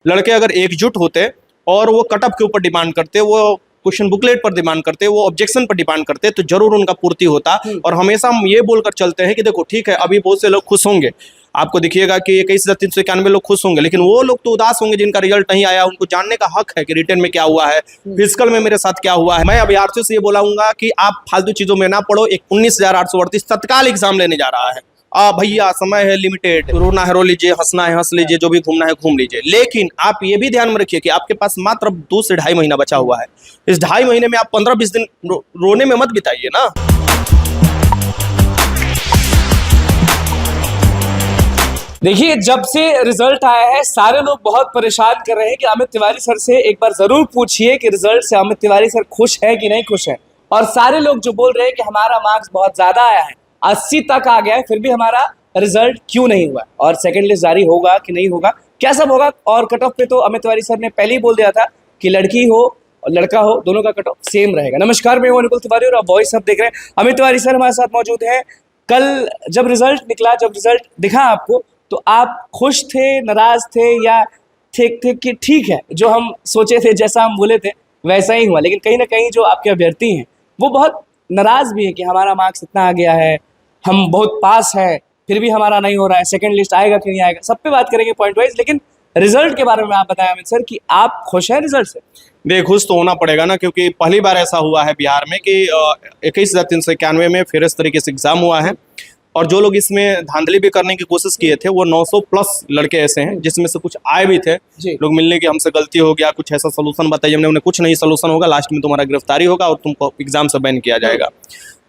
लड़के अगर एकजुट होते और वो कटअप के ऊपर डिमांड करते, वो क्वेश्चन बुकलेट पर डिमांड करते, वो ऑब्जेक्शन पर डिमांड करते, तो जरूर उनका पूर्ति होता। और हमेशा हम ये बोलकर चलते हैं कि देखो ठीक है, अभी बहुत से लोग खुश होंगे, आपको दिखिएगा कि 21,391 लोग खुश होंगे, लेकिन वो लोग तो उदास होंगे जिनका रिजल्ट नहीं आया। उनको जानने का हक है कि रिटर्न में क्या हुआ है, फिजिकल में मेरे साथ क्या हुआ है। मैं अभ्यर्थियों से ये बोलाऊंगा कि आप फालतू चीजों में ना पढ़ो। एक 19,838 तत्काल एग्जाम लेने जा रहा है। भैया समय है लिमिटेड, रोना है रो लीजिए, हंसना है हंस लीजिए, जो भी घूमना है घूम लीजिए, लेकिन आप ये भी ध्यान में रखिए कि आपके पास मात्र 2 से 2.5 महीना बचा हुआ है। इस 2.5 महीने में आप 15-20 दिन रोने में मत बिताइए ना। देखिए, जब से रिजल्ट आया है सारे लोग बहुत परेशान कर रहे हैं कि अमित तिवारी सर से एक बार जरूर पूछिए कि रिजल्ट से अमित तिवारी सर खुश है कि नहीं खुश है। और सारे लोग जो बोल रहे हैं कि हमारा मार्क्स बहुत ज्यादा आया है, 80 तक आ गया है, फिर भी हमारा रिजल्ट क्यों नहीं हुआ, और सेकंड लिस्ट जारी होगा कि नहीं होगा, क्या सब होगा। और कट ऑफ पे तो अमित तिवारी सर ने पहले ही बोल दिया था कि लड़की हो और लड़का हो दोनों का कट ऑफ सेम रहेगा। नमस्कार, मैं हूं अनुकुल तिवारी और आप वॉइस सब देख रहे हैं। अमित तिवारी सर हमारे साथ मौजूद हैं। कल जब रिजल्ट निकला, जब रिजल्ट दिखा आपको, तो आप खुश थे, नाराज थे, या ठीक थे कि ठीक है जो हम सोचे थे, जैसा हम बोले थे वैसा ही हुआ। लेकिन कहीं ना कहीं जो आपके अभ्यर्थी हैं वो बहुत नाराज भी है कि हमारा मार्क्स इतना आ गया है, हम बहुत पास है, फिर भी हमारा नहीं हो रहा है, सेकंड लिस्ट आएगा कि नहीं आएगा, सब पे बात करेंगे पॉइंट वाइज। लेकिन रिजल्ट के बारे में आप बताएं अमित सर कि आप खुश हैं रिजल्ट से? देखिए, खुश तो होना पड़ेगा ना, क्योंकि पहली बार ऐसा हुआ है बिहार में कि 21,391 में फिर इस तरीके से एग्जाम हुआ है। और जो लोग इसमें धांधली भी करने की कोशिश किए थे, वो 900 प्लस लड़के ऐसे हैं, जिसमें से कुछ आए भी थे लोग मिलने की, हमसे गलती हो गया, कुछ ऐसा सोल्यूशन बताइए। हमने उन्हें कुछ नहीं सोल्यूशन होगा, लास्ट में तुम्हारा गिरफ्तारी होगा और तुमको एग्जाम से बैन किया जाएगा।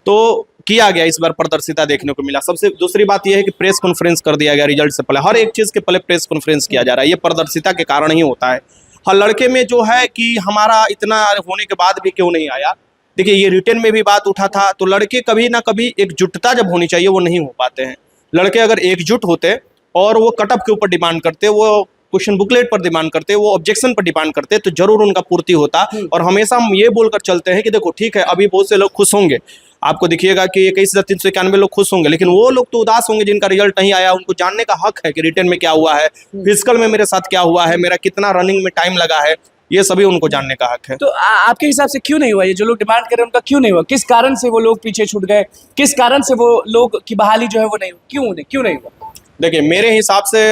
तो किया गया, इस बार पारदर्शिता देखने को मिला। सबसे दूसरी बात यह है कि प्रेस कॉन्फ्रेंस कर दिया गया रिजल्ट से पहले, हर एक चीज के पहले प्रेस कॉन्फ्रेंस किया जा रहा है। ये पारदर्शिता के कारण ही होता है। हर लड़के में जो है कि हमारा इतना होने के बाद भी क्यों नहीं आया। देखिए, ये रिटर्न में भी बात उठा था, तो लड़के कभी ना कभी एकजुटता जब होनी चाहिए वो नहीं हो पाते हैं। लड़के अगर एकजुट होते और वो कटअप के ऊपर डिमांड करते, वो क्वेश्चन बुकलेट पर डिमांड करते, वो ऑब्जेक्शन पर डिमांड करते, तो जरूर उनका पूर्ति होता। और हमेशा हम ये बोलकर चलते हैं कि देखो ठीक है, अभी बहुत से लोग खुश होंगे, आपको दिखिएगा कि 21,391 लोग खुश होंगे, लेकिन वो लोग तो उदास होंगे जिनका रिजल्ट नहीं आया। उनको जानने का हक है कि रिटर्न में क्या हुआ है, फिजिकल में मेरे साथ क्या हुआ है, मेरा कितना रनिंग में टाइम लगा है, ये सभी उनको जानने का हक है। तो आपके हिसाब से क्यों नहीं हुआ ये, जो लोग डिमांड कर रहे हैं उनका क्यों नहीं हुआ? किस कारण से वो लोग पीछे छूट गए? किस कारण से वो लोग की बहाली जो है वो नहीं, क्यों नहीं हुआ? देखिए, मेरे हिसाब से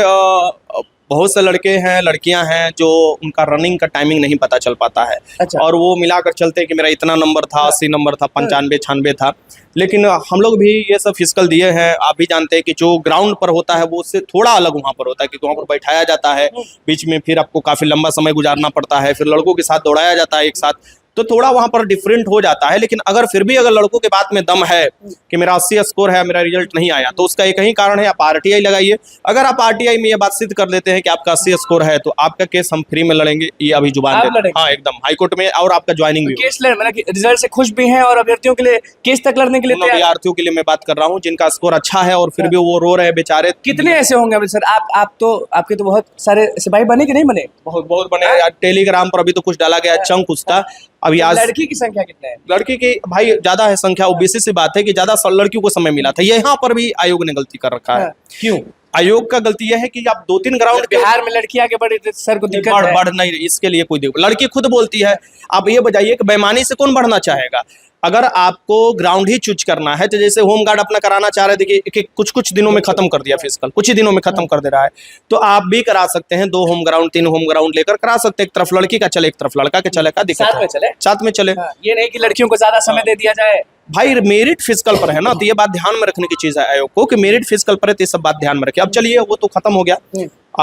बहुत से लड़के हैं, लड़कियां हैं जो उनका रनिंग का टाइमिंग नहीं पता चल पाता है। अच्छा। और वो मिलाकर चलते हैं कि मेरा इतना नंबर था, 80 नंबर था, 95-96 था। लेकिन हम लोग भी ये सब फिजिकल दिए हैं। आप भी जानते हैं कि जो ग्राउंड पर होता है वो उससे थोड़ा अलग वहाँ पर होता है, क्योंकि वहाँ पर बैठाया जाता है, बीच में फिर आपको काफी लंबा समय गुजारना पड़ता है, फिर लड़कों के साथ दौड़ाया जाता है एक साथ, तो थोड़ा वहां पर डिफरेंट हो जाता है। लेकिन अगर फिर भी अगर लड़कों के बात में दम है कि मेरा 80 स्कोर है, मेरा रिजल्ट नहीं आया, तो उसका एक ही कारण है, आप आरटीआई लगाइए। अगर आप आरटीआई में ये बात सिद्ध कर देते हैं कि आपका 80 स्कोर है, तो आपका केस हम फ्री में लड़ेंगे, ये अभी जुबान पे, हाँ एकदम हाईकोर्ट में, और आपका ज्वाइनिंग भी केस मतलब रिजल्ट से खुश भी हैं और अभ्यर्थियों के लिए केस तक लड़ने के लिए तैयार। अभ्यर्थियों के लिए मैं बात कर रहा हूँ जिनका स्कोर अच्छा है और फिर भी वो रो रहे हैं बेचारे। कितने ऐसे होंगे अभी सर? आप तो आपके तो बहुत सारे सिपाही बने कि नहीं बने? बहुत बने यार। टेलीग्राम पर अभी तो कुछ डाला गया, चंक उसका। अभी आज लड़की की संख्या कितना है? लड़की की भाई ज्यादा है संख्या, ओबीसी सी बात है कि ज्यादा लड़कियों को समय मिला था। यहाँ पर भी आयोग ने गलती कर रखा है। क्यों? आयोग का गलती यह है कि आप 2-3 ग्राउंड, बिहार में लड़की आगे बढ़ी तो सर को दिक्कत है। बढ़ नहीं, इसके लिए कोई दिक्कत, लड़की खुद बोलती है। आप ये बताइए कि बेईमानी से कौन बढ़ना चाहेगा? अगर आपको ग्राउंड ही चूज करना है, तो जैसे होम गार्ड अपना कराना चाह रहे थे कि कुछ दिनों में खत्म कर दिया फिजिकल, कुछ ही दिनों में खत्म कर दे रहा है, तो आप भी करा सकते हैं। 2 होम ग्राउंड 3 होम ग्राउंड लेकर करा सकते हैं। एक तरफ लड़की का चले, एक तरफ लड़का के चले, का दिक्कत साथ में चले, साथ में चले। ये नहीं कि लड़कियों को ज्यादा समय दे दिया जाए। भाई मेरिट फिजिकल पर है ना, तो ये बात ध्यान में रखने की चीज है आयोग को कि मेरिट फिजिकल पर है, तो ये सब बात ध्यान में रखिए। अब चलिए, वो तो खत्म हो गया।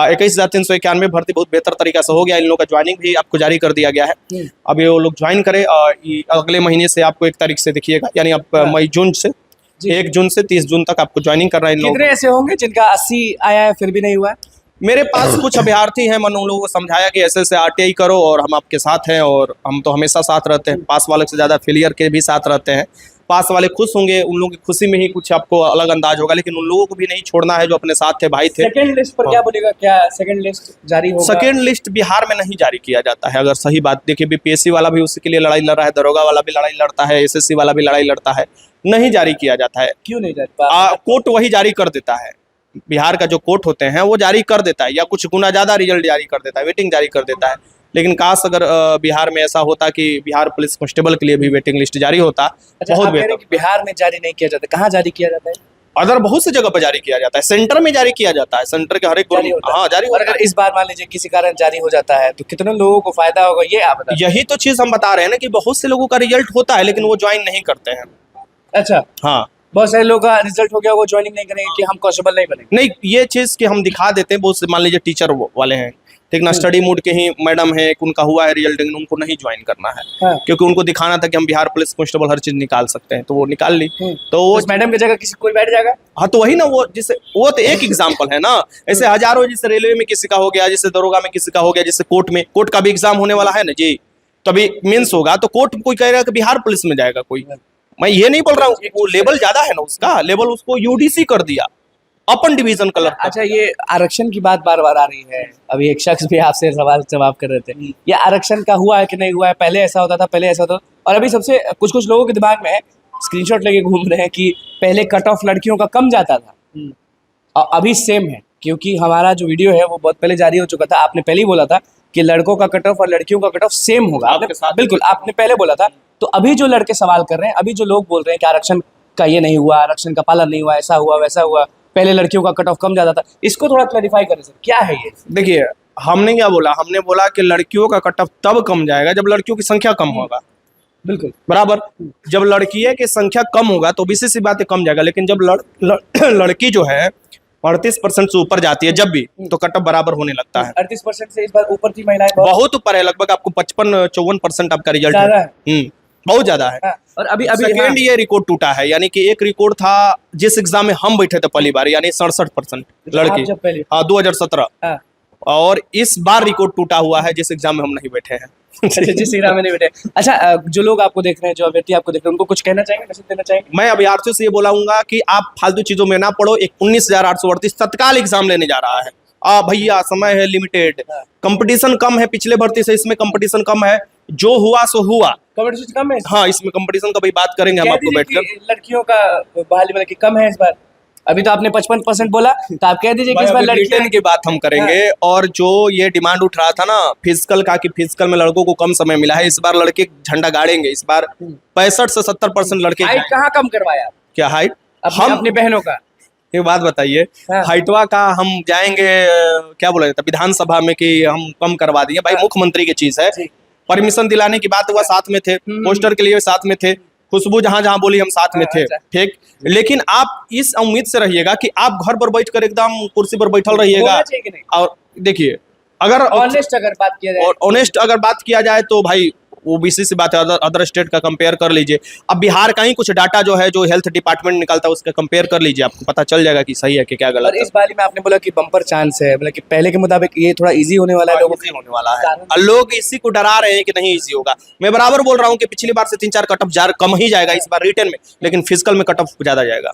21,391 भर्ती बहुत बेहतर तरीका से हो गया। इन लोगों का ज्वाइनिंग भी आपको जारी कर दिया गया है। अब ये वो लोग ज्वाइन करे, अगले महीने से आपको 1 तारीख से देखिएगा, यानी अब मई जून से 1 जून से 30 जून तक आपको ज्वाइनिंग कर रहे हैं। कितने ऐसे होंगे जिनका 80 आया है फिर भी नहीं हुआ है? मेरे पास कुछ अभ्यर्थी हैं, मैंने उन लोगों को समझाया कि ऐसे आरटीआई करो और हम आपके साथ हैं, और हम तो हमेशा साथ रहते हैं। पास वाले से ज्यादा फेलियर के भी साथ रहते हैं। पास वाले खुश होंगे, उन लोगों की खुशी में ही कुछ आपको अलग अंदाज होगा, लेकिन उन लोगों को भी नहीं छोड़ना है जो अपने साथ थे, भाई थे। सेकंड लिस्ट पर क्या बोलेगा? क्या सेकंड लिस्ट जारी होगा? सेकंड लिस्ट बिहार में नहीं जारी किया जाता है, अगर सही बात देखिए। बीपीएससी वाला भी उसी के लिए लड़ाई लड़ रहा है, दरोगा वाला भी लड़ाई लड़ता है, एसएससी वाला भी लड़ाई लड़ता है, नहीं जारी किया जाता है। क्यों नहीं जारी? कोर्ट वही जारी कर देता है। बिहार का जो कोर्ट होते हैं वो जारी कर देता है, या कुछ गुना ज़्यादा रिजल्ट जारी कर देता है, वेटिंग जारी कर देता है। लेकिन काश अगर बिहार में ऐसा होता कि बिहार पुलिस कांस्टेबल के लिए भी वेटिंग लिस्ट जारी होता, अच्छा, बहुत आप कह रहे बेहतर। हैं कि बिहार में जारी नहीं किया जाता, कहाँ जारी किया जाता है? अदर बहुत सी जगह पर जारी किया जाता है, सेंटर में जारी किया जाता है, सेंटर के हर एक जारी होता है। हाँ जारी और होता अगर इस बार मान लीजिए किसी कारण जारी हो जाता है तो कितने लोगों को फायदा होगा, ये आप है। बताइए। यही तो चीज हम बता रहे हैं ना कि बहुत से लोगों का रिजल्ट होता है लेकिन वो ज्वाइन नहीं करते हैं। अच्छा, हाँ बहुत सारे लोग का रिजल्ट हो गया, वो ज्वाइनिंग नहीं करेंगे कि हम कांस्टेबल नहीं बनेंगे। नहीं, ये चीज कि हम दिखा देते हैं, बहुत से मान लीजिए टीचर वाले हैं, ठीक ना, स्टडी मूड के ही मैडम है, उनका हुआ है रिजल्ट लेकिन उनको नहीं ज्वाइन करना है, हाँ। क्योंकि उनको दिखाना था कि हम बिहार पुलिस कांस्टेबल हर चीज निकाल सकते हैं, तो वो निकाल ली। तो वो उस मैडम की जगह किसी कोई बैठ जाएगा। हाँ तो वही ना, वो जिससे वो तो एक एग्जाम्पल है ना, ऐसे हजारों, जैसे रेलवे में किसी का हो गया, जैसे दरोगा में किसी का हो गया, जैसे कोर्ट का भी एग्जाम होने वाला है ना जी, तभी मेंस होगा तो कोर्ट कोई कहेगा कि बिहार पुलिस में जाएगा कोई। मैं ये नहीं बोल रहा हूँ, वो लेवल ज्यादा है ना, उसका लेवल उसको यूडीसी कर दिया, अपन डिवीजन कलर। अच्छा, ये आरक्षण की बात बार बार आ रही है, अभी एक शख्स भी आपसे सवाल जवाब कर रहे थे, ये आरक्षण का हुआ है कि नहीं हुआ है, पहले ऐसा होता था, पहले ऐसा होता था, और अभी सबसे कुछ कुछ लोगों के दिमाग में है, स्क्रीनशॉट लेके घूम रहे हैं कि पहले कट ऑफ लड़कियों का कम जाता था और अभी सेम है, क्योंकि हमारा जो वीडियो है वो बहुत पहले जारी हो चुका था। आपने पहले ही बोला था कि लड़कों का कट ऑफ और लड़कियों का कट ऑफ सेम होगा, आपके साथ बिल्कुल आपने पहले बोला था। तो अभी जो लड़के सवाल कर रहे हैं, अभी जो लोग बोल रहे हैं कि आरक्षण का ये नहीं हुआ, आरक्षण का पालन नहीं हुआ, ऐसा हुआ वैसा हुआ, पहले लड़कियों का कट ऑफ कम जाता था, इसको थोड़ा क्लैरिफाई करें सर, क्या है ये? देखिए, हमने क्या बोला, हमने बोला कि लड़कियों का कट ऑफ तब कम जाएगा जब लड़कियों की संख्या कम होगा, बिल्कुल बराबर। जब लड़कियों की संख्या कम होगा तो बीसी सी बात है कम जाएगा, लेकिन जब लड़की जो है 38% से ऊपर जाती है जब भी, तो कट ऑफ बराबर होने लगता है। 38% से इस बार ऊपर थी महिलाएं, बहुत ऊपर है, लगभग आपको 55-54% आपका रिजल्ट ज्यादा है। बहुत ज्यादा है। हाँ, और अभी अभी सेकेंड ये रिकॉर्ड टूटा है, यानी कि एक रिकॉर्ड था जिस एग्जाम में हम बैठे थे पहली बार, यानी 67% लड़की, जब पहले हाँ 2017, हाँ, और इस बार रिकॉर्ड टूटा हुआ है जिस एग्जाम में हम नहीं बैठे हैं। अच्छा जिस एग्जाम में नहीं बैठे। अच्छा, जो लोग आपको देख रहे हैं, जो अभ्यर्थी आपको देख रहे हैं, उनको कुछ कहना चाहेंगे, मैसेज देना चाहेंगे? मैं अभ्यर्थियों से ये बोलाऊंगा कि आप फालतू चीजों में ना पढ़ो। एक 19,838 तत्काल एग्जाम लेने जा रहा है, भैया समय है लिमिटेड, कंपटीशन कम है पिछले भर्ती से, इसमें कंपटीशन कम है, जो हुआ सो हुआ। कंपटीशन कम है, हाँ, इसमें कंपटीशन का भाई बात करेंगे हम कह आपको दीजिए बैठकर। कि लड़कियों का बहाली मतलब कि कम है इस बार। अभी तो आपने 55% बोला, तो आप कह दीजिए कि इस बार लड़कियों रिटर्न की बात हम करेंगे। और जो ये डिमांड उठ रहा था ना फिजिकल का, कि फिजिकल में लड़कों को कम समय मिला है, इस बार लड़के झंडा गाड़ेंगे। इस बार 65 से 70% लड़के। हाइट कहाँ कम करवाया क्या हाइट? हम अपनी बहनों का? एक बात बताइए, हाँ। हाइटवा का हम जाएंगे क्या बोला जाता है विधानसभा में कि हम कम करवा दिए, भाई मुख्यमंत्री की चीज है, परमिशन दिलाने की बात हुआ, साथ में थे, पोस्टर के लिए साथ में थे, खुशबू जहां जहां बोली हम साथ में थे, ठीक। लेकिन आप इस उम्मीद से रहिएगा कि आप घर पर बैठकर एकदम कुर्सी पर बैठल रहिएगा। होना चाहिए कि नहीं? और देखिए, अगर ऑनेस्ट अगर बात किया जाए, ऑनेस्ट अगर बात किया जाए तो भाई ओबीसी से बात है, अदर स्टेट का कंपेयर कर लीजिए। अब बिहार का ही कुछ डाटा जो है, जो हेल्थ डिपार्टमेंट निकालता है, उसका कंपेयर कर लीजिए, आपको पता चल जाएगा कि सही है कि क्या गलत और है। इस बारी में आपने बोला कि बम्पर चांस है, मतलब कि पहले के मुताबिक ये थोड़ा इजी होने वाला है लोगों इजी होने वाला है, और लोग इसी को डरा रहे हैं कि नहीं इजी होगा। मैं बराबर बोल रहा हूँ कि पिछली बार से 3-4 कट ऑफ कम ही जाएगा इस बार रिटर्न में, लेकिन फिजिकल में कट ऑफ ज्यादा जाएगा।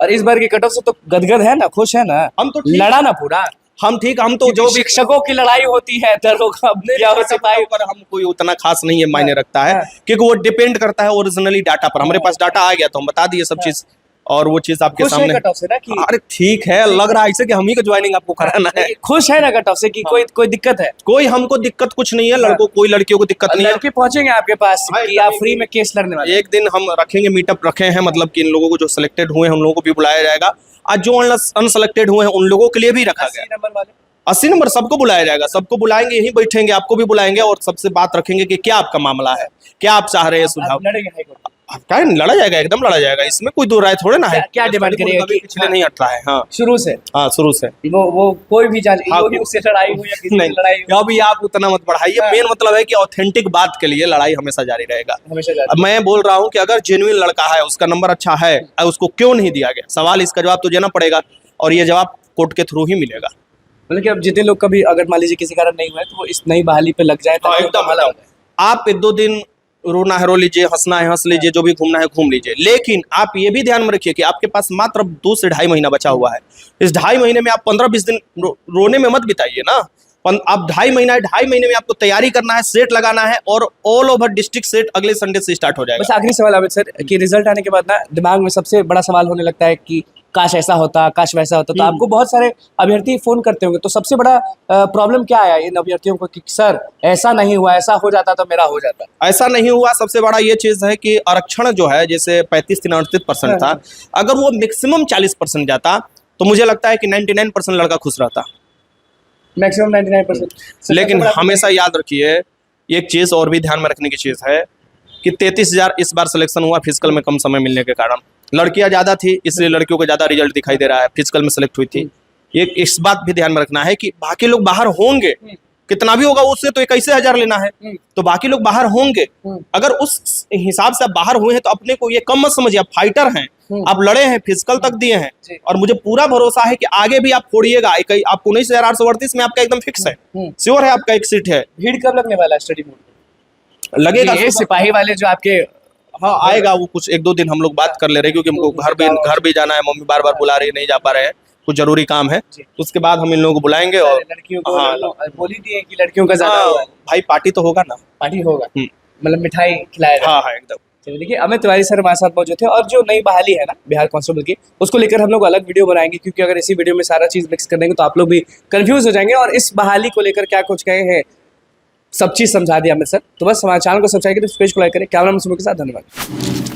और इस बार की कट ऑफ से तो गदगद है ना, खुश है ना, हम तो ठीक- लड़ा ना पूरा, हम ठीक, हम तो जो जो भी शिक्षकों की लड़ाई होती है, दरोगा या वो सिपाही पर हम कोई उतना खास नहीं है मायने रखता है, हाँ। क्योंकि वो डिपेंड करता है ओरिजिनली डाटा पर। हमारे पास डाटा आ गया तो हम बता दिए सब चीज, और वो चीज आपके खुश है सामने। कट ऑफ से ना कि अरे ठीक है, लग रहा है ऐसे कि हम ही को ज्वाइनिंग आपको कराना है। खुश है ना कट ऑफ से कि कोई दिक्कत है? कोई हमको दिक्कत कुछ नहीं है, लड़कों कोई लड़कियों को दिक्कत नहीं है। लड़के पहुंचेंगे आपके पास हाँ, कि आप फ्री में केस लड़ने वाले? एक दिन हम रखेंगे, मीटअप रखे हैं, मतलब कि इन लोगों को जो सिलेक्टेड हुए हैं उन लोगों को भी बुलाया जाएगा, आज जो अनसेलेक्टेड हुए हैं उन लोगों के लिए भी रखा गया। 80 नंबर वाले, 80 नंबर सबको बुलाया जाएगा, सबको बुलाएंगे, यहीं बैठेंगे, आपको भी बुलाएंगे और सबसे बात रखेंगे कि क्या आपका मामला है, क्या आप चाह रहे हैं सुझाव। आप लड़ेंगे हाईकोर्ट? क्या लड़ा जाएगा, एकदम लड़ा जाएगा, इसमें कोई दो राय थोड़े ना है। क्या डिमांड करिएगा कि पिछले नहीं हट रहा है। हाँ शुरू से हाँ, शुरू से वो कोई भी जान हाँ, उससे लड़ाई हो या किसी से लड़ाई हो, अभी आप उतना मत बढ़ाइए। हाँ। मेन मतलब है कि ऑथेंटिक बात के लिए लड़ाई हमेशा जारी रहेगा। हमेशा जारी। अब मैं बोल रहा हूँ कि अगर जेन्युइन लड़का है, उसका नंबर अच्छा है, उसको क्यों नहीं दिया गया, सवाल इसका जवाब तो देना पड़ेगा, और ये जवाब कोर्ट के थ्रू ही मिलेगा। मतलब कि अब जितने लोग कभी अगर मान लीजिए किसी कारण नहीं हुआ है तो वो इस नई बहाली पे लग जाए, हाँ, एकदम भला हो जाए। आप 1-2 दिन रोना है रो लीजिए, हंसना है हंस लीजिए, जो भी घूमना है घूम लीजिए, लेकिन आप ये भी ध्यान में रखिए कि आपके पास मात्र 2 से 2.5 महीना बचा हुआ है। इस 2.5 महीने में आप 15-20 दिन रोने में मत बिताइए ना। आप 2.5 महीने में आपको तैयारी करना है, सेट लगाना है, और ऑल ओवर डिस्ट्रिक्ट सेट अगले संडे से स्टार्ट हो जाएगा। बस आखिरी सवाल अमित सर कि रिजल्ट आने के बाद ना दिमाग में सबसे बड़ा सवाल होने लगता है कि काश ऐसा होता, काश वैसा होता। तो आपको बहुत सारे अभ्यर्थी फोन करते होंगे, तो सबसे बड़ा प्रॉब्लम क्या आया इन अभ्यर्थियों को कि सर ऐसा नहीं हुआ, ऐसा हो जाता तो मेरा हो जाता? ऐसा नहीं हुआ। सबसे बड़ा ये चीज है कि आरक्षण जो है जैसे 35-38% था, अगर वो मैक्सिमम 40% जाता तो मुझे लगता है कि 99% लड़का खुश रहता। मैक्सिमम 99%। लेकिन हमेशा याद रखिए, एक चीज और भी ध्यान में रखने की चीज है कि 33,000 इस बार सिलेक्शन हुआ फिजिकल में कम समय मिलने के कारण। लड़कियां ज्यादा थी इसलिए लड़कियों को ज्यादा रिजल्ट दिखाई दे रहा है, फिजिकल में सेलेक्ट हुई थी। एक इस बात भी ध्यान में रखना है कि बाकी लोग बाहर होंगे, कितना भी होगा उससे तो 21,000 लेना है, तो बाकी लोग बाहर होंगे। अगर उस हिसाब से आप बाहर हुए हैं तो अपने को ये कम मत समझिए, आप फाइटर हैं, आप लड़े हैं, फिजिकल तक दिए हैं, और मुझे पूरा भरोसा है कि आगे भी आप फोड़िएगा। आपको 19,838 में आपका एकदम फिक्स है, श्योर है आपका एक सीट है। भीड़ कब लगने वाला है स्टडी मोड? लगेगा ये सिपाही वाले जो आपके, हाँ आएगा वो, कुछ 1-2 दिन हम लोग बात कर ले रहे हैं क्योंकि हमको घर भी जाना है, मम्मी बार बार बुला रही है, नहीं जा पा रहे हैं, कुछ जरूरी काम है। उसके बाद हम इन लोगों को बुलाएंगे और लड़कियों को हाँ बोली दी है कि लड़कियों का ज्यादा हुआ है। भाई पार्टी तो होगा ना, पार्टी होगा, मतलब मिठाई खिलाएगा। हाँ हाँ एकदम। चलिए देखिए, अमित तिवारी सर हमारे साथ मौजूद थे। और जो नई बहाली है ना बिहार कांस्टेबल की, उसको लेकर हम लोग अलग वीडियो बनाएंगे, क्योंकि अगर इसी वीडियो में सारा चीज मिक्स कर देंगे तो आप लोग भी कंफ्यूज हो जाएंगे। और इस बहाली को लेकर क्या कुछ कहे हैं, सब चीज समझा दिया अमित सर। तो बस हमारे चैनल को सब्सक्राइब करें, पेज को लाइक करें। कैमरा मैन सुमित के साथ, धन्यवाद।